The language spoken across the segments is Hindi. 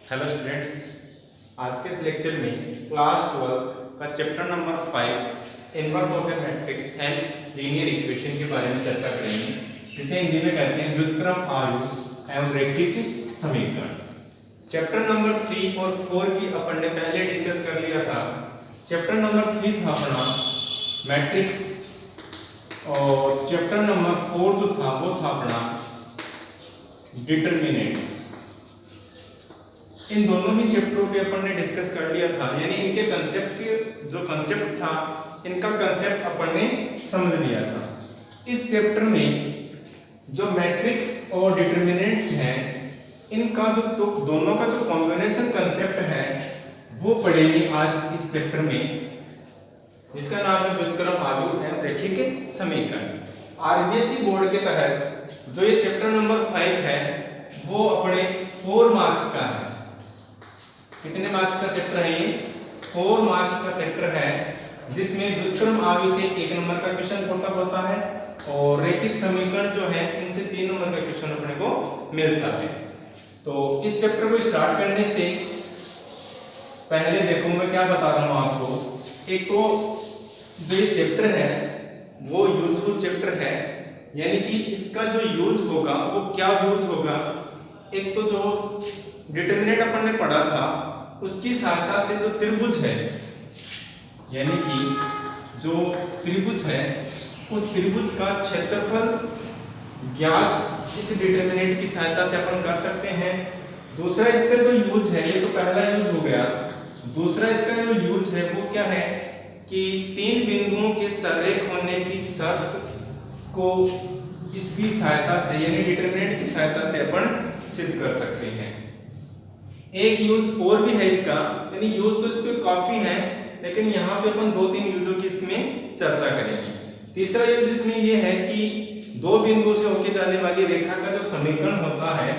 हेलो स्टूडेंट्स, आज के इस लेक्चर में क्लास 12th का chapter number 5 inverse of A matrix and linear equation के बारे में चर्चा करेंगे, जिसे हिंदी में कहते हैं व्युत्क्रम आव्यूह एवं रैखिक समीकरण। चैप्टर नंबर 3 और 4 की अपन ने पहले डिस्कस कर लिया था। चैप्टर नंबर 3 था अपना मैट्रिक्स और चैप्टर नंबर 4 जो था वो था अपना डिटरमिनेंट्स। इन दोनों ही चैप्टरों पे अपन ने डिस्कस कर लिया था, यानी इनके कंसेप्ट के जो कंसेप्ट था इनका कंसेप्ट अपन ने समझ लिया था। इस चैप्टर में जो मैट्रिक्स और डिटरमिनेंट्स हैं इनका जो दोनों का जो कॉम्बिनेशन कंसेप्ट है वो पढ़ेंगे आज इस चैप्टर में, जिसका नाम है व्युत्क्रम आव्यूह एवं रैखिक समीकरण। आरबीएसई बोर्ड के तहत जो ये चैप्टर नंबर 5 है वो अपने 4 मार्क्स का है। कितने मार्क्स का चैप्टर है ये? 4 मार्क्स का चैप्टर है, जिसमें व्युत्क्रम आव्यूह से 1 नंबर का क्वेश्चन पुट अप होता है और रैखिक समीकरण जो है इनसे 3 नंबर का क्वेश्चन अपने को मिलता है। तो इस चैप्टर को स्टार्ट करने से पहले देखो मैं क्या बता रहा हूं आपको। एक तो जो ये चैप्टर है वो यूजफुल चैप्टर है, यानी कि इसका जो यूज होगा वो क्या यूज होगा। एक तो जो डिटरमिनेंट अपन ने पढ़ा था उसकी सहायता से जो त्रिभुज है, यानी कि जो त्रिभुज है उस त्रिभुज का क्षेत्रफल ज्ञात इस डिटरमिनेंट की सहायता से अपन कर सकते हैं। दूसरा इसका जो यूज है, ये तो पहला यूज हो गया। दूसरा इसका जो यूज है वो क्या है कि 3 बिंदुओं के सरेख होने की शर्त को इसकी सहायता से यानी डिटरमिनेंट की सहायता से अपन सिद्ध कर सकते हैं। एक यूज और भी है इसका, यानी यूज तो इसके काफी है, लेकिन यहाँ पे अपन 2-3 यूजों की इसमें चर्चा करेंगे। तीसरा यूज इसमें ये है कि 2 बिंदुओं से होकर जाने वाली रेखा का जो समीकरण होता है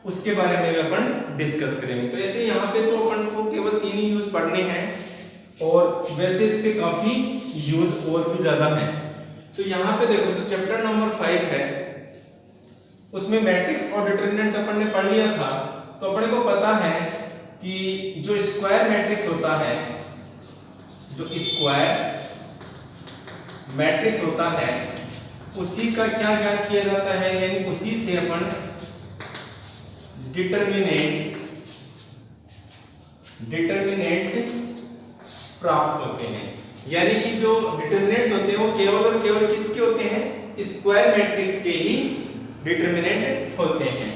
उसके बारे में भी अपन डिस्कस करेंगे। तो ऐसे यहाँ पे तो अपन को केवल 3 ही यूज पढ़ने हैं और वैसे इसके काफी यूज और भी ज्यादा हैं। तो यहाँ पे देखो जो चैप्टर नंबर 5 है उसमें मैट्रिक्स और डिटरमिनेंट्स अपन ने पढ़ लिया था। तो अपने को पता है कि जो स्क्वायर मैट्रिक्स होता है, जो स्क्वायर मैट्रिक्स होता है उसी का क्या ज्ञात किया जाता है, यानी उसी से अपन डिटरमिनेंट्स प्राप्त होते हैं। यानी कि जो डिटरमिनेंट्स होते हैं वो केवल और केवल किसके होते हैं? स्क्वायर मैट्रिक्स के ही डिटरमिनेंट होते हैं।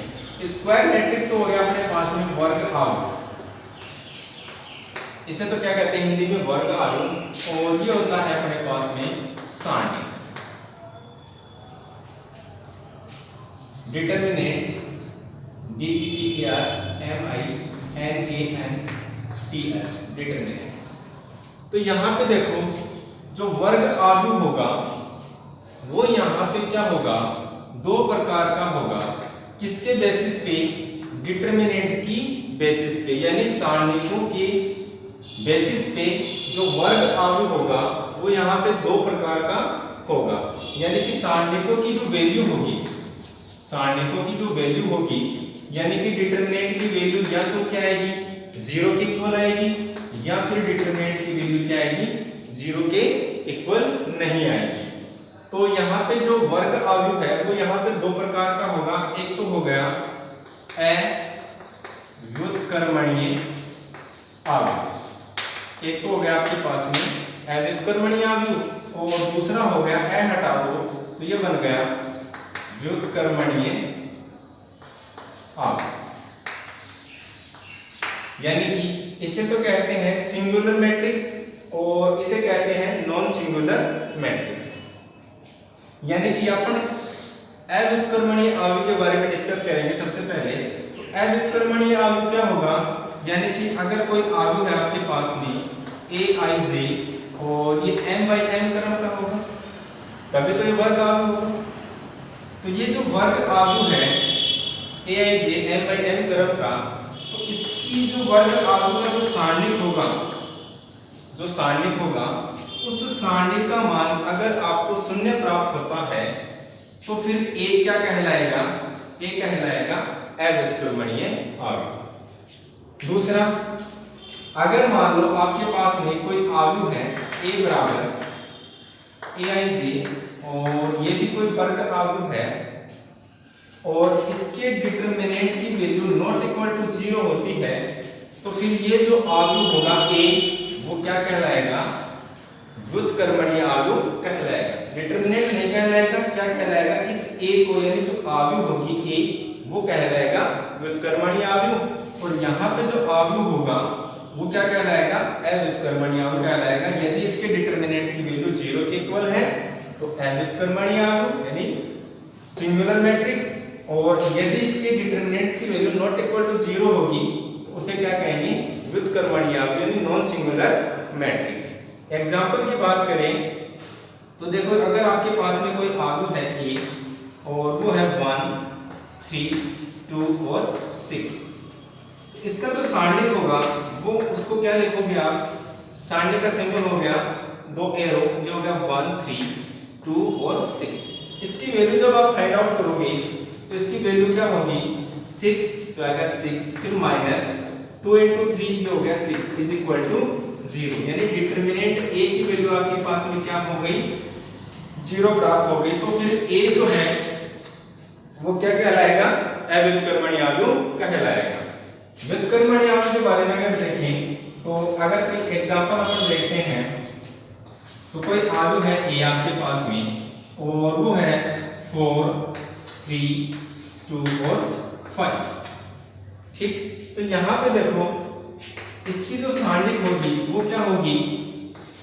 स्क्वायर मैट्रिक्स तो हो गया अपने पास में वर्ग आव्यूह, इसे तो क्या कहते हैं हिंदी में वर्ग आव्यूह, और ये होता है अपने पास में सारणिक। Determinants DETRMINANTS determinants. तो यहाँ पे देखो जो वर्ग आव्यूह होगा वो यहाँ पे क्या होगा? 2 प्रकार का होगा। किसके बेसिस पे? डिटरमिनेंट की बेसिस पे, यानी सारणिकों के बेसिस पे जो वर्ग आव्यूह होगा वो यहाँ पे 2 प्रकार का होगा। यानी कि सारणिकों की जो वैल्यू होगी, सारणिकों की जो वैल्यू होगी, यानी कि डिटरमिनेंट की वैल्यू या तो क्या आएगी? 0 के इक्वल आएगी, या फिर डिटरमिनेंट की वैल्यू क्या आएगी? 0 के इक्वल नहीं आएगी। तो यहाँ पे जो वर्ग आव्यूह है वो यहाँ पे 2 प्रकार का होगा। एक तो हो गया अव्युत्क्रमणीय आव्यूह, एक तो हो गया आपके पास में अव्युत्क्रमणीय आव्यूह, और दूसरा हो गया हटा दो तो ये बन गया व्युत्क्रमणीय आव्यूह। यानी कि इसे तो कहते हैं सिंगुलर मैट्रिक्स और इसे कहते हैं नॉन सिंगुलर मैट्रिक्स। यानी कि अपन अव्युत्क्रमणीय आव्यूह के बारे में डिस्कस करेंगे। सबसे पहले तो अव्युत्क्रमणीय आव्यूह क्या होगा? यानी कि अगर कोई आव्यूह है आपके पास में aij और ये m/m क्रम का होगा तभी तो ये वर्ग आव्यूह होगा। तो ये जो वर्ग आव्यूह है aij m/m क्रम का, तो इसकी जो वर्ग आव्यूह का जो सारणिक होगा, जो सारणिक होगा उस सारणिक का मान अगर आपको 0 प्राप्त होता है तो फिर a क्या कहलाएगा? a कहलाएगा अव्युत्क्रमणीय आव्यूह। दूसरा, अगर मान लो आपके पास में कोई आव्यूह है a बराबर aij और ये भी कोई वर्ग आव्यूह है और इसके डिटरमिनेंट की वैल्यू नॉट इक्वल टू 0 होती है, तो फिर ये जो आव्यूह होगा a वो क्या कहलाएगा? व्युत्क्रमणीय आव्यूह कहलाएगा। डिटरमिनेंट नहीं कहलाएगा, क्या कहलाएगा? इस a को यानी जो आव्यूह होगी a वो कहलाएगा व्युत्क्रमणीय आव्यूह और यहाँ पे जो आव्यूह होगा वो क्या कहलाएगा? अव्युत्क्रमणीय आव्यूह कहलाएगा। यदि इसके डिटरमिनेंट की वैल्यू 0 के इक्वल है तो अव्युत्क्रमणीय आव्यूह यानी सिंगुलर मैट्रिक्स, और यदि इसके डिटरमिनेंट्स की वैल्यू नॉट इक्वल टू 0 होगी तो उसे क्या कहेंगे? व्युत्क्रमणीय आव्यूह यानी नॉन सिंगुलर मैट्रिक्स। एग्जांपल की बात करें तो देखो, अगर आपके पास में कोई आव्यूह है a और वो है 1 3 2 और 6, इसका जो सारणिक होगा वो उसको क्या लिखोगे आप? सारणिक का सिंबल हो गया 2 एरो, ये हो गया 1 3 2 और 6। इसकी वैल्यू जब आप फाइंड आउट करोगे तो इसकी वैल्यू क्या होगी? 6 तो आएगा 6, फिर माइनस 2 into 3 हो गया 6 इज इक्वल टू 0, यानी डिटरमिनेंट a की वैल्यू आपके पास में क्या हो गई? 0 प्राप्त हो गई। तो फिर a जो है वो क्या कहलाएगा? अव्युत्क्रमणीय आव्यूह कहलाएगा। व्युत्क्रमणीय आव्यूह के बारे में अगर देखें तो अगर कोई एग्जांपल अपन देखते हैं तो कोई आव्यूह है a आपके पास में और वो है 4 3 2 और 5, ठीक। तो यहाँ पे देखो इसकी जो सारणिक होगी वो क्या होगी?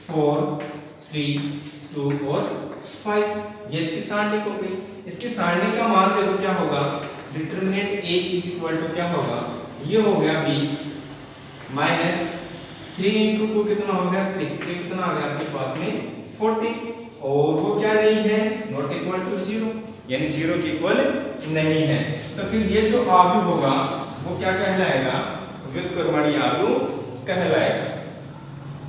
4 3 2 और 5, ये इसकी सारणिक हो गई। इसकी सारणिक का मान देखो क्या होगा? Determinant a is equal to क्या होगा? ये हो गया 20 माइनस 3 into 2 कितना हो गया? 6, कितना आ गया आपके पास में? 40, और वो क्या नहीं है? नॉट इक्वल टू 0, यानी 0 के इक्वल नहीं है। तो फिर ये जो आव्यूह होगा वो क्या कहलाएगा? व्युत्क्रमणीय आव्यूह कहलाएगा।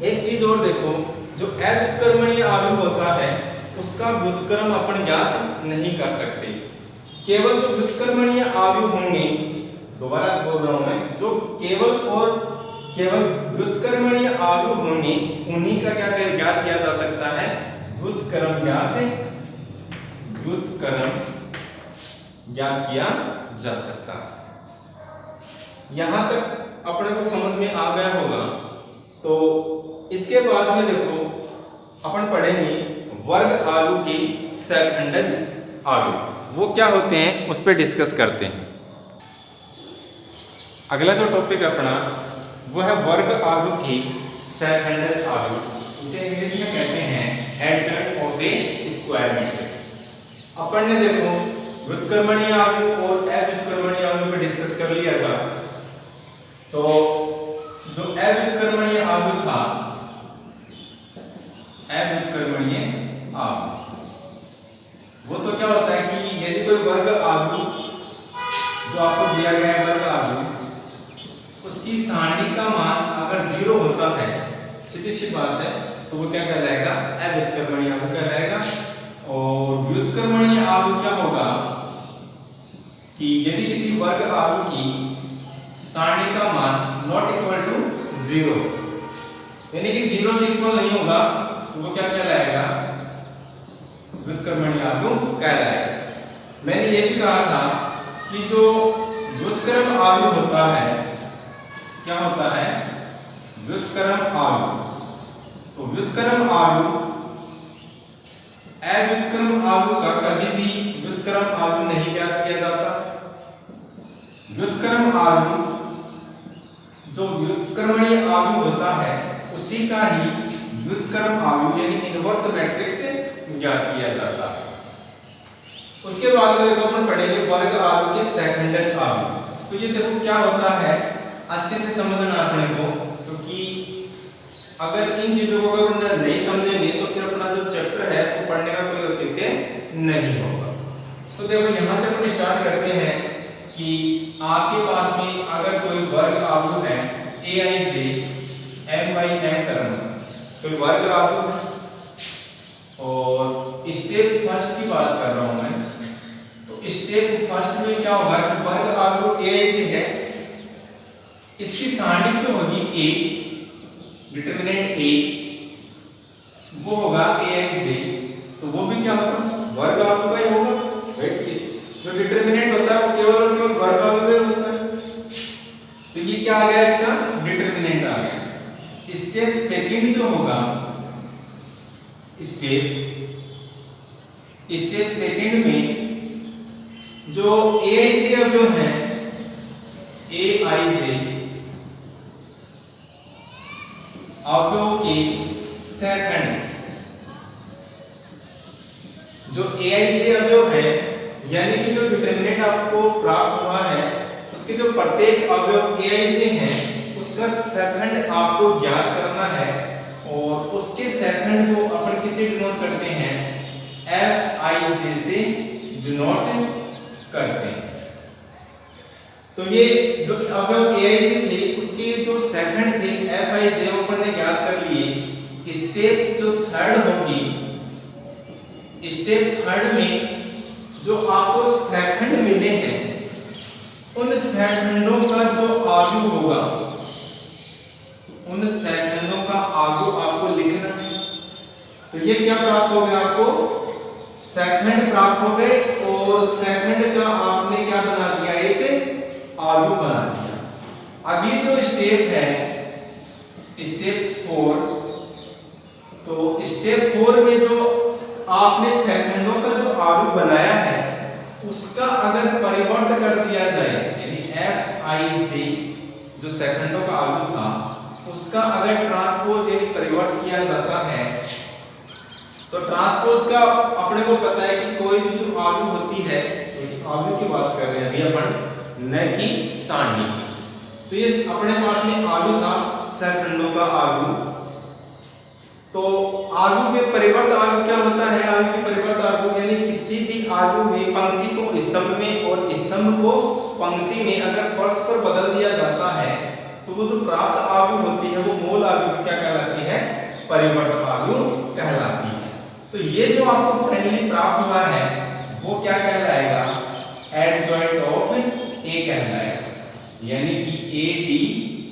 एक चीज और देखो, जो अव्युत्क्रमणीय आव्यूह होता है उसका व्युत्क्रम अपन ज्ञात नहीं कर सकते। केवल जो व्युत्क्रमणीय आव्यूह होंगे, दोबारा बोल रहा हूं मैं, जो केवल व्युत्क्रमणीय आव्यूह होंगे उन्हीं का क्या ज्ञात किया जा सकता है? व्युत्क्रम ज्ञात किया जा सकता है। यहां तक अपने को समझ में आ गया होगा। तो इसके बाद में देखो अपन पढ़ेंगे वर्ग आव्यूह की सहखंडज आव्यूह, वो क्या होते हैं उस पर डिस्कस करते हैं। अगला जो टॉपिक अपना वो है वर्ग आव्यूह की सहखंडज आव्यूह, इसे इंग्लिश में कहते हैं adjoint of a square matrix. अपन ने देखो व्युत्क्रमणीय आव्यूह और अव्युत्क्रमणीय आव्यूह पे डिस्कस कर लिया था। तो जो अव्युत्क्रमणीय आव्यूह था, अव्युत्क्रमणीय आव्यूह वो तो क्या होता है कि यदि कोई वर्ग आव्यूह जो आपको दिया गया है वर्ग आव्यूह, उसकी सारणिक का मान अगर 0 होता है, सीधी सी बात है, तो वो क्या कहलाएगा? अव्युत्क्रमणीय आव्यूह कहलाएगा। और व्युत्क्रमणीय आव्यूह क्या होगा कि यदि किसी वर्ग आव्यूह की सारणी का मान नॉट इक्वल टू 0, यानी कि 0 से इक्वल नहीं होगा, तो वो क्या कहलाएगा? व्युत्क्रमणीय आव्यूह कहलाएगा। मैंने ये भी कहा था कि जो व्युत्क्रम आव्यूह होता है, क्या होता है? व्युत्क्रम आव्यूह। तो व्युत्क्रम आव्यूह अव्युत्क्रम आव्यूह का कभी भी व्युत्क्रम आव्यूह नहीं ज्ञात किया जाता। व्युत्क्रम आव्यूह जो व्युत्क्रमणीय आव्यूह होता है उसी का ही व्युत्क्रम आव्यूह यानी इनवर्स मैट्रिक्स ज्ञात किया जाता है। उसके बाद में देखो अपन पढ़ेंगे वर्ग आव्यूह के सहखंडज आव्यूह। तो ये देखो क्या होता है, अच्छे से समझना अपने को, क्योंकि अगर इन चीजों को अगर नहीं समझेंगे तो फिर अपना जो चैप्टर है वो पढ़ने का कोई औचित्य नहीं होगा। तो देखो यहाँ से अपन स्टार्ट करते हैं कि आपके पास में अगर कोई वर्ग आव्यूह है aij m/n क्रम, कोई वर्ग आव्यूह, और स्टेप फर्स्ट की बात कर रहा हूं मैं, तो स्टेप फर्स्ट में क्या होगा कि वर्ग अवयव ए से है, इसकी सारणी जो होगी ए, डिटरमिनेंट ए वो होगा ए से, तो वो भी क्या होगा वर्ग अवयव का ही होगा। जो डिटरमिनेंट होता है वो केवल और केवल वर्ग अवयव ही होता है, तो ये क्या आ गया इसका डिटरमिनेंट आ गया। स्टेप सेकंड जो होगा, स्टेप सेकंड में जो ए से अवयव है, ए आई से अवयव के सेकंड, जो ए आई से अवयव है यानी कि जो डिटरमिनेंट आपको प्राप्त हुआ है उसके जो प्रत्येक अवयव ए आई से है उसका सेकंड आपको ज्ञात करना है, और उसके सेकंड को अपन किसे डिनोट करते हैं, एफ आई जे से डिनोट करते हैं। तो ये जो अवयव ए आई से थे उसके जो सेकंड थे एफ आई जे अपन ने ज्ञात कर लिए। स्टेप जो थर्ड होगी, स्टेप थर्ड में जो आपको सेकंड मिले हैं उन सेकंडों का जो आयु होगा, उन सेकंडों का आयु आपको लिखना है। तो ये क्या प्राप्त हो गया, आपको सेकंड प्राप्त हो गए, और सेकंड का आपने क्या बना दिया, एक आयु बना दिया। अगली जो स्टेप है स्टेप 4, तो स्टेप 4 में जो आपने सेकंडों का जो आयु बनाया है उसका अगर परिवर्त कर दिया जाए, यानी एफ आई से जो सेकंडों का आयु था उसका अगर ट्रांसपोज यानी परिवर्त किया जाता है, तो ट्रांसपोज का अपने को पता है कि कोई भी जो आयु होती है, आयु की बात कर रहे हैं अभी अपन, न कि सारणी की। तो ये अपने पास में आयु था सेकंडों का आयु, तो आयु में परिवर्त आयु क्या होता है, आयु की परिवर्त आयु यानी किसी भी आयु में पंक्ति को स्तंभ में और स्तंभ को पंक्ति में अगर परस्पर बदल दिया जाता है तो वो जो प्राप्त आयु होती है वो मूल आयु क्या कहलाती है, परिवर्त आयु कहलाती है। तो ये जो आपको फाइनली प्राप्त हुआ है वो क्या कहलाएगा, एडजॉइंट ऑफ ए कहलाएगा, यानी कि ए डी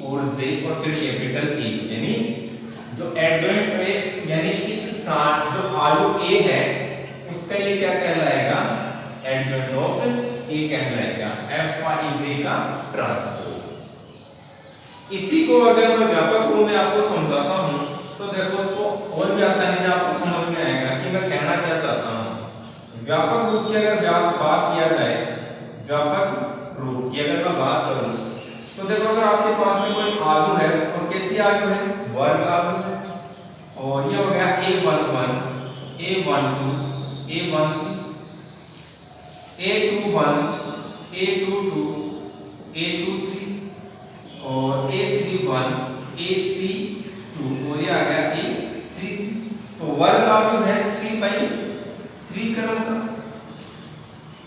और जे और फिर कैपिटल ए, यानी जो एडजॉइंट है यानी इस साथ जो आयु ए है उसका ये क्या कहलाएगा, एडजॉइंट ऑफ ए कहलाएगा, एफ आई जे का ट्रांसपोज। इसी को अगर मैं व्यापक रूप में आपको समझाता हूं तो देखो इसको और भी आसानी से आपको समझ में आएगा कि मैं कहना क्या चाहता हूं। व्यापक रूप की अगर बात किया जाए, व्यापक रूप की अगर मैं बात करूं तो देखो अगर आपके पास में कोई आयु है, और कैसी आयु है, वर्ग आयु है, और ये हो गया a11 a12 a13 a21 a22 a23 और a31 a32 और ये आ गया a33। तो वर्ग आयु है 3/3 क्रम का।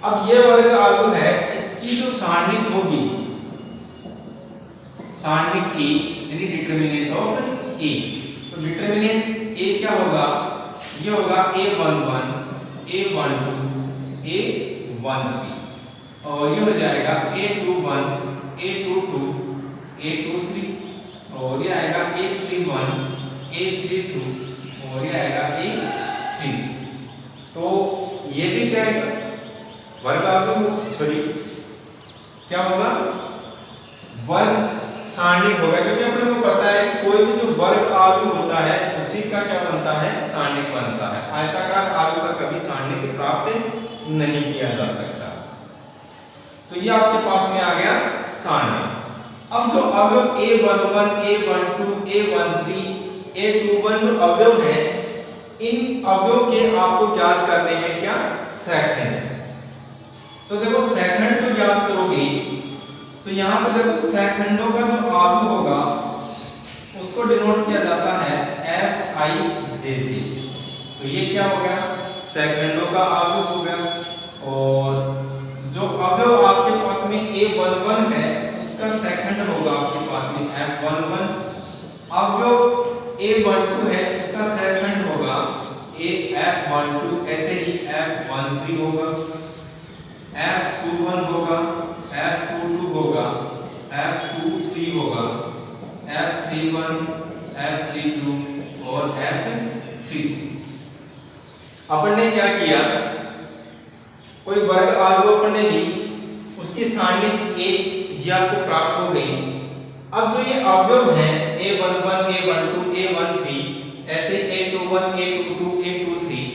अब ये वर्ग आयु है, इसकी जो सारणिक होगी, सारणिक ए यानी डिटरमिनेंट ऑफ ए, तो डिटरमिनेंट ए क्या होगा, ये होगा a11 a12 a13 और ये हो जाएगा a21 a22 a23 और ये आएगा a31 a32 और ये आएगा a33। तो ये भी क्या है, वर्ग आयु, सॉरी क्या होगा, वर्ग सारणिक होगा, क्योंकि अपने को पता है कि कोई भी जो वर्ग आयु होता है उसी का क्या बनता है, सारणिक बनता है। आयताकार आयु का कभी सारणिक प्राप्त नहीं किया जा सकता। तो ये आपके पास में आ गया सारणिक। अब जो अवयव a11 a12 a13 a21 जो अवयव है, इन अवयव के आपको ज्ञात करने हैं क्या, सेकंड। तो देखो सेकंड जो ज्ञात करोगे तो यहाँ पे देखो सेकंडों का जो आयु होगा उसको डिनोट किया जाता है एफ आई जे से। तो ये क्या हो गया, सेकंडों का आयु हो गया। और जो अवयव आपके पास में a11 है उसका सेकंड होगा आपके पास में f11। अवयव a12 है उसका सेकंड होगा f12, ऐसे ही f13 होगा। F21 होगा, F22 होगा, F23 होगा, F31, F32 और F33। अपन ने क्या किया, कोई वर्ग आलू अपन ने ली, उसकी सारणी ए ये आपको प्राप्त हो गई। अब जो ये अवयव हैं A11, A12, A13, ऐसे A21, A22, A23,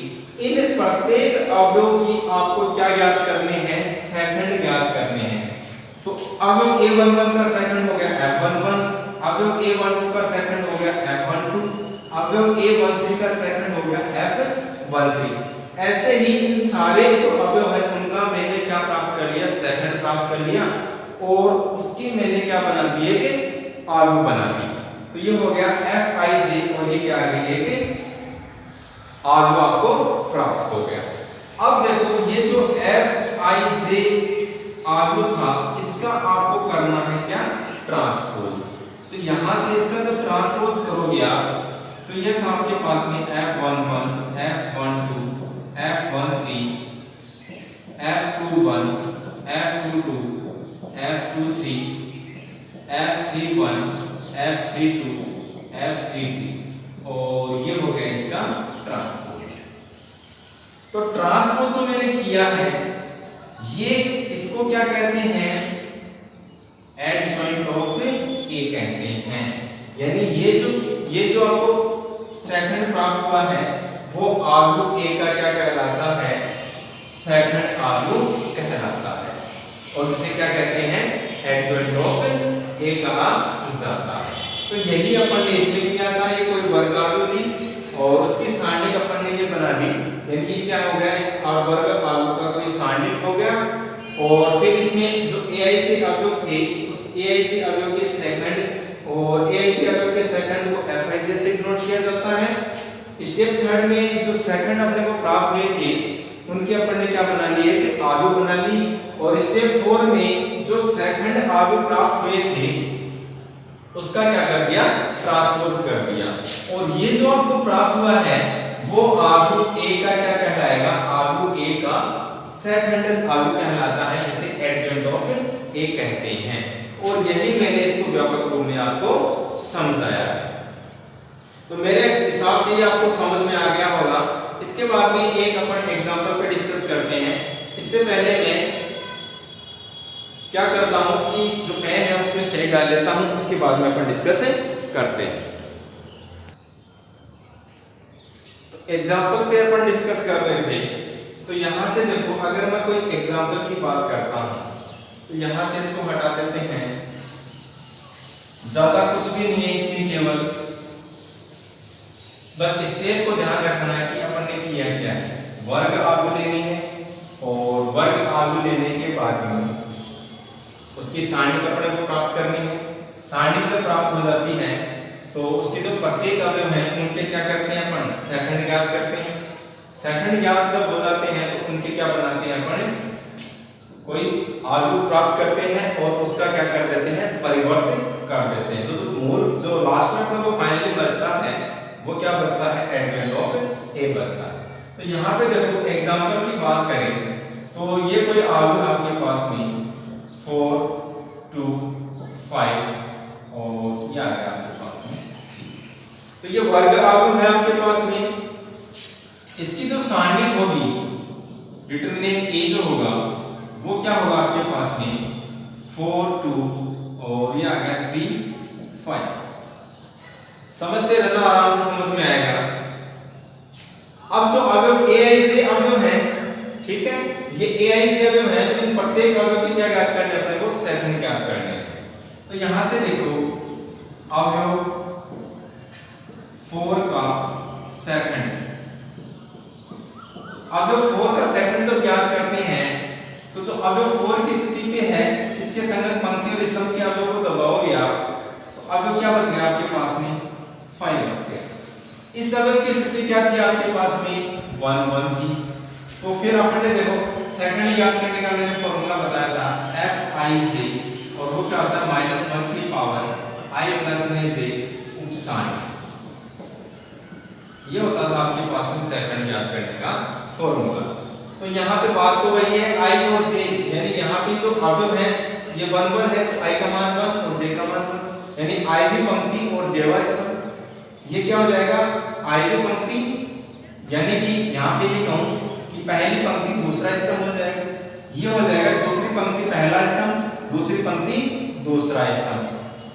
इन प्रत्येक अवयव की आपको क्या ज्ञात करने हैं, सेकंड ज्ञात करने हैं। तो अवयव A11 का सेकंड हो गया F11, अवयव A12 का सेकंड हो गया F12, अवयव A13 का सेकंड हो गया F13। ऐसे ही इन सारे जो अवयव है उनका मैंने क्या प्राप्त कर लिया, सेकंड प्राप्त कर लिया, और उसकी मैंने क्या बना दिए कि आलू बना दी। तो ये हो गया Fij और ये क्या आ गई है कि आलू आपको प्राप्त हो गया। अब देखो ये जो Fij आलू था, इसका आपको करना है क्या, ट्रांसपोज। तो यहां से इसका जब ट्रांसपोज करोगे आप, तो ये था आपके पास में F11, F12, F13, F21, F22, F23, F31, F32, F33 और ये हो गया इसका ट्रांसपोज। तो ट्रांसपोज जो मैंने किया है, ये इसको क्या कहते हैं, एडजॉइंट ऑफ ए कहते हैं। यानी ये जो आपको सेकंड प्राप्त हुआ है वो आलू ए का क्या कहलाता है, सेकंड आलू कहलाता है, और जिसे क्या कहते हैं, एडजॉइंट ऑफ ए कहा जाता है। तो यही अपन ने इसमें किया था, ये कोई वर्ग आलू ली और उसकी सारणी अपन ने ये बना ली, यानी क्या हो गया, इस वर्ग आलू का कोई सारणी हो गया, और फिर इसमें जो AIJ अवयव थे उस AIJ अवयव के सेकंड और AIJ अवयव के सेकंड को Fij से डिनोट किया जाता है। स्टेप थर्ड में जो सेकंड अपने को प्राप्त हुए थे उनके अपन ने क्या बना लिए कि आलू बना ली, और स्टेप 4 में जो सेकंड आलू प्राप्त हुए थे उसका क्या कर दिया, ट्रांसपोज कर दिया, और ये जो आपको प्राप्त हुआ है वो आलू ए का क्या कहलाएगा, आलू ए का सेकंड आलू कहलाता है, जिसे एडजॉइंट ऑफ ए कहते हैं। और यही मैंने इसको व्यापक रूप में आपको समझाया है। तो मेरे हिसाब से ये आपको समझ में आ गया होगा। इसके बाद में एक अपन एग्जांपल पे डिस्कस करते हैं। इससे पहले मैं क्या करता हूं कि जो पेन है उसमें सही डाल लेता हूं, उसके बाद में अपन डिस्कस करते हैं। तो एग्जांपल पे अपन डिस्कस कर रहे थे, तो यहां से देखो, अगर मैं कोई एग्जांपल की बात करता हूं तो यहां से इसको हटा देते हैं, ज्यादा कुछ भी नहीं है इसमें, केवल बस स्टेप को ध्यान रखना है कि अपन ने किया क्या है, वर्ग आलू लेनी है, और वर्ग आलू लेने के बाद में उसकी सारणी अपने को प्राप्त करनी है। सारणी जब प्राप्त हो जाती है तो उसके जो प्रत्येक अवयव हैं उनके क्या करते हैं, अपन सेकंड ज्ञात करते हैं। सेकंड ज्ञात जब हो जाते हैं तो उनके क्या बनाते हैं, अपन कोई आलू प्राप्त करते हैं और उसका क्या कर देते हैं, परिवर्तित कर देते हैं। तो मूल जो लास्ट में अपने को फाइनली बचता है वो क्या बचता है, एडजॉइंट ऑफ ए बचता है। तो यहाँ पे देखो एग्जांपल की बात करें तो ये कोई आलू आपके पास में 4, 2, 5 और ये आ गया आपके पास में 3। तो ये वर्ग आलू है आपके पास में। इसकी जो सारणी होगी, डिटरमिनेंट ए जो होगा वो क्या होगा आपके पास में 4, 2 और ये आ गया 3, 5। समझते रहना, आराम से समझ में आएगा। अब जो अवयव AIJ अवयव है, ठीक है, ये AIJ अवयव है, तो इन प्रत्येक अवयव की क्या ज्ञात करने अपने को, सेकंड ज्ञात करने। तो यहां से देखो अवयव 4 का सेकंड, अवयव 4 का सेकंड जब ज्ञात करते हैं तो जो अवयव 4 की स्थिति पे है इसके संगत पंक्ति और स्तंभ के अवयव को दबाओगे आप, तो अवयव क्या बच गया आपके पास में, 5 बच गया। इस अवयव की स्थिति क्या थी आपके पास में, 1, 1 थी। तो फिर अपन ने देखो सेकंड ज्ञात करने का मैंने फॉर्मूला बताया था Fij, और वो क्या होता है -1 की पावर i + j उपसारण। ये होता था आपके पास में सेकंड ज्ञात करने का फॉर्मूला। तो यहाँ पे बात तो वही है, i और j, यानी यहाँ जो अवयव है ये 1 1 है, तो i का मान 1 और j का मान 1, यानी i भी पंक्ति और j वां स्तंभ। ये क्या हो जाएगा, i भी पंक्ति, यानी कि यहाँ पे ये कहूँ कि पहली पंक्ति दूसरा स्तंभ हो जाएगा, ये हो जाएगा दूसरी पंक्ति पहला स्तंभ, दूसरी पंक्ति दूसरा स्तंभ।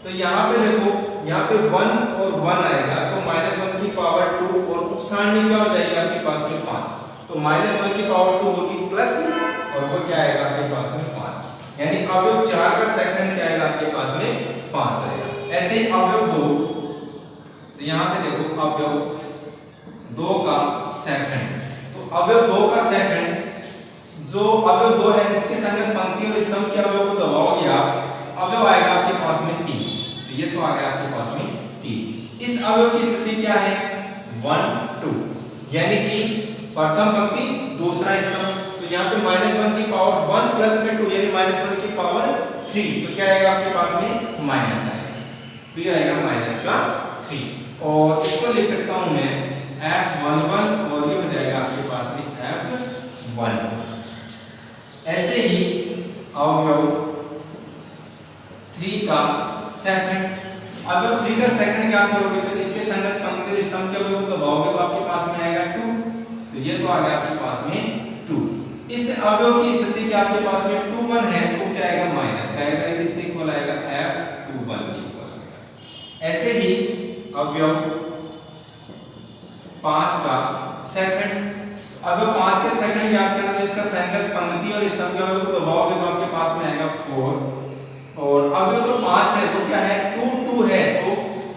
तो यहाँ पे देखो, यहाँ पे 1 और 1 आएगा, तो -1 की पावर 2 और उपसारणी क्या हो जाएगी आपके पास में 5, तो -1 की पावर 2 होगी प्लस और वो क्या आएगा आपके पास में 5, यानी अवयव 4 का सेकंड क्या आएगा आपके पास में 5 आएगा। ऐसे ही अवयव 2, तो यहाँ पे देखो अवयव 2 का सेकंड, तो अवयव 2 का सेकंड जो अवयव 2 है इसके संगत पंक्ति और स्तंभ के अवयव को दबाओगे आप, अवयव आएगा आपके पास में 3, तो ये तो आ गया आपके पास में 3। इस अवयव की स्थिति क्या है 1 2, यानी कि प्रथम पंक्ति दूसरा स्तंभ, तो यहाँ पे -1 की पावर 1 प्लस में 2 यानी -1 की पावर 3, तो क्या आएगा आपके पास में माइनस आएगा, तो ये आएगा माइनस का 3, और इसको लिख सकता हूं मैं f11 और ये हो जाएगा आपके पास में f1। ऐसे ही अवयव 3 का सेकंड, अवयव 3 का सेकंड क्या करोगे, तो इसके संगत पंक्ति और स्तंभ के अवयव को दबाओगे तो आपके पास में आएगा 2, तो ये तो आ गया आपके पास में 2। इस अवयव की स्थिति क्या आपके पास में 2 1 है, तो क्या आएगा माइनस का आएगा, इसके इक्वल आएगा f21 के इक्वल। ऐसे ही अवयव 5 का सेकंड, अवयव 5 के सेकंड याद करना, तो इसका संगत पंक्ति और स्तंभ के अवयव को दबाओगे तो आपके पास में आएगा 4, और अवयव जो 5 है वो क्या है 2 2 है, तो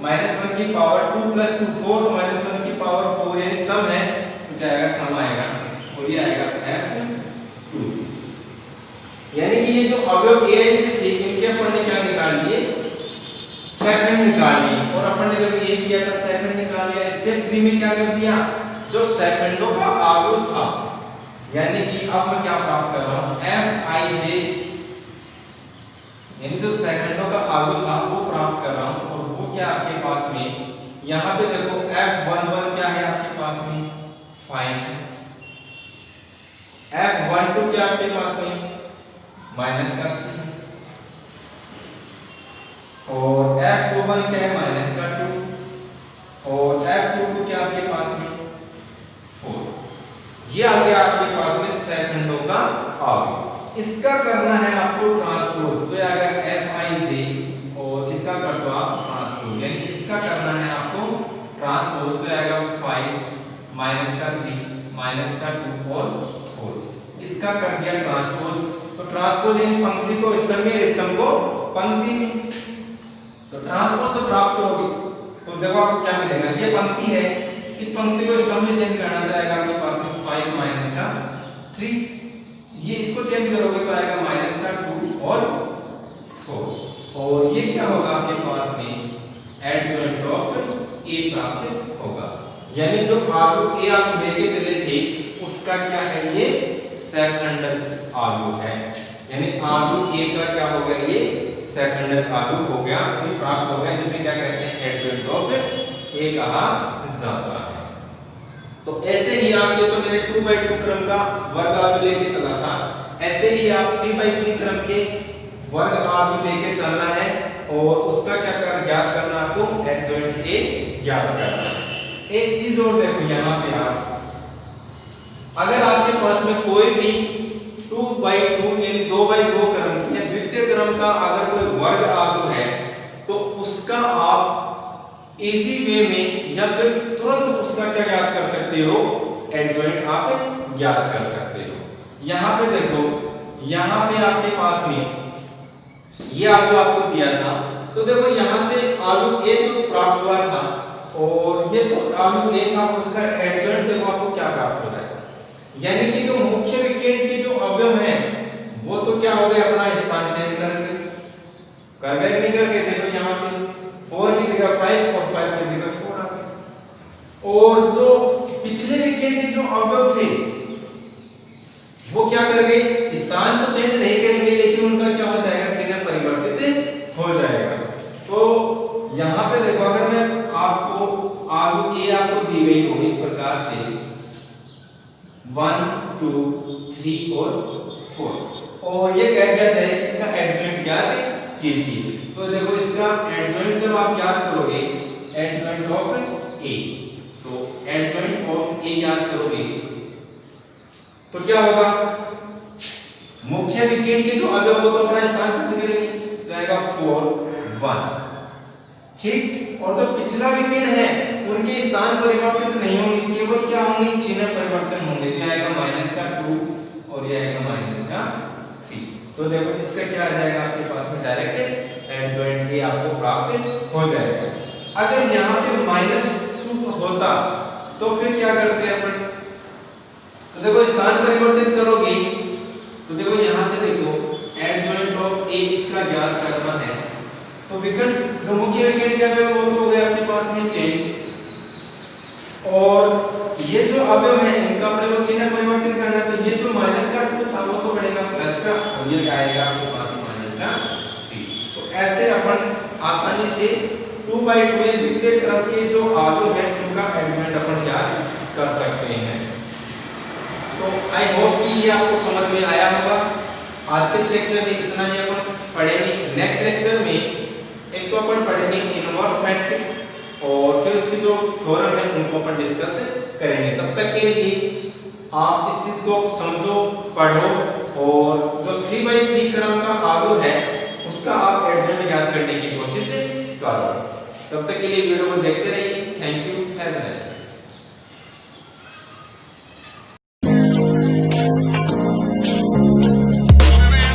-1 की पावर 2 प्लस 2 4, तो -1 की पावर 4 यानी सम है, तो क्या आएगा सम आएगा, और ये आएगा f2, यानी कि ये जो अवयव a है से ठीक इनके अपन ने क्या निकाल लिए सेकंड निकाल लिए, और अपन ने देखो ये किया था सेकंड निकाल लिया। स्टेप 3 में क्या कर दिया, जो सेकंडों का अवयव था, यानी कि अब मैं क्या प्राप्त कर रहा हूं Fij, यानी जो सेकंडों का अवयव था वो प्राप्त कर रहा हूं, और वो क्या आपके पास में, यहां पे देखो F11 क्या है आपके पास में 5 है, F12 क्या आपके पास में माइनस का 3 है, और F21 क्या है माइनस का 2, और F22 क्या आपके पास में 4। ये आ गया आपके पास में सेकंडों का अवयव। इसका करना है आपको ट्रांसपोज, तो ये आ गया Fij और इसका कर दो आप ट्रांसपोज, यानी इसका करना है आपको ट्रांसपोज, तो आएगा 5 माइनस का 3 माइनस का 2 और 4, इसका कर दिया ट्रांसपोज। तो ट्रांसपोज इन पंक्ति को स्तंभ में, स्तंभ को पंक्ति में, तो ट्रांसपोज जो प्राप्त होगी तो देखो आपको क्या मिलेगा, ये पंक्ति है, इस पंक्ति को स्तंभ में चेंज करना जाएगा आपके पास में 5 माइनस का 3, ये इसको चेंज करोगे तो आएगा माइनस का 2 और 4, और ये क्या होगा आपके पास में एडजॉइंट ऑफ a प्राप्त होगा, यानी जो अवयव a आप लेके चले थे उसका क्या है ये सेकंडज अवयव है, यानी अवयव a का क्या होगा ये सेकंडज अवयव हो गया, ये प्राप्त हो गया, जिसे क्या कहते हैं एडजॉइंट ऑफ a कहा जाता है। तो ऐसे ही आप, ये तो मेरे 2/2 क्रम का वर्ग अवयव लेके चला था, ऐसे ही आप 3/3 क्रम के वर्ग अवयव लेके चलना है, और उसका क्या कर ज्ञात करना आपको एडजॉइंट a ज्ञात करना है। एक चीज और देखो यहाँ पे आप, अगर आपके पास में कोई भी 2/2 यानी 2/2 क्रम या द्वितीय क्रम का अगर कोई वर्ग अवयव है, तो उसका आप इजी वे में या फिर तुरंत उसका क्या ज्ञात कर सकते हो, एडजॉइंट आप ज्ञात कर सकते हो। यहाँ पे देखो, यहाँ पे आपके पास में ये अवयव आपको दिया था, तो देखो यहाँ से अवयव a जो प्राप्त हुआ था, और ये तो अवयव a था, उसका एडजॉइंट देखो आपको क्या प्राप्त हो रहा है, यानी कि जो मुख्य विकर्ण के जो अवयव हैं वो तो क्या हो गए अपना स्थान चेंज कर गए नहीं कर गए, देखो यहाँ पे 4 की जगह 5 और 5 की जगह 4 आ गए, और जो पिछले विकर्ण के जो अवयव थे वो क्या कर गए, स्थान तो चेंज नहीं करेंगे लेकिन उनका क्या हो जाएगा, चिन्ह परिवर्तित हो जाएगा। तो यहाँ पे देखो, अगर मैं आपको अवयव a आपको दी गई हो इस प्रकार से 1 2 3 और 4, और ये कह दिया जाए कि इसका एडजॉइंट ज्ञात कीजिए। तो देखो इसका एडजॉइंट जब आप ज्ञात करोगे, एडजॉइंट ऑफ ए, तो एडजॉइंट ऑफ ए ज्ञात करोगे तो क्या होगा, मुख्य विकर्ण के जो अवयव हो तो अपना स्थान सिद्ध करेंगे, तो आएगा 4 1, ठीक। और जो पिछला विकर्ण है उनके स्थान परिवर्तित नहीं होंगे, केवल क्या होंगे, चिन्ह परिवर्तन होंगे, तो आएगा -2 और ये आएगा -3। तो देखो इसका क्या आ जाएगा आपके पास में, डायरेक्ट एडजॉइंट ए आपको प्राप्त हो जाएगा। अगर यहाँ पे -2 होता तो फिर क्या करते हैं अपन, तो देखो स्थान परिवर्तित करोगे तो देखो यहां से देखो एडजॉइंट ऑफ ए इसका ज्ञात करना है, तो विकर्ण जो मुख्य विकर्ण क्या है वो तो हो गया आपके पास में चेंज, और ये जो अवयव है इनका अपने को चिन्ह परिवर्तित करना है, तो ये जो -2 था वो तो बढ़ेगा प्लस का, और ये आएगा आपके पास में -3। तो ऐसे अपन आसानी से 2/2 में द्वितीय क्रम के जो अवयव है उनका एडजॉइंट अपन ज्ञात कर सकते हैं। तो आई होप कि ये आपको समझ में आया होगा। आज के इस लेक्चर में इतना ही अपन पढ़ेंगे। नेक्स्ट लेक्चर में एक तो अपन पढ़ेंगे इनवर्स मैट्रिक्स और फिर उसकी जो थ्योरम है उनको अपन डिस्कस करेंगे। तब तक के लिए आप इस चीज को समझो, पढ़ो और जो 3/3 क्रम का अवयव है उसका आप एडजॉइंट ज्ञात करने की कोशिश करो। तब तक के लिए वीडियो को देखते रहिए।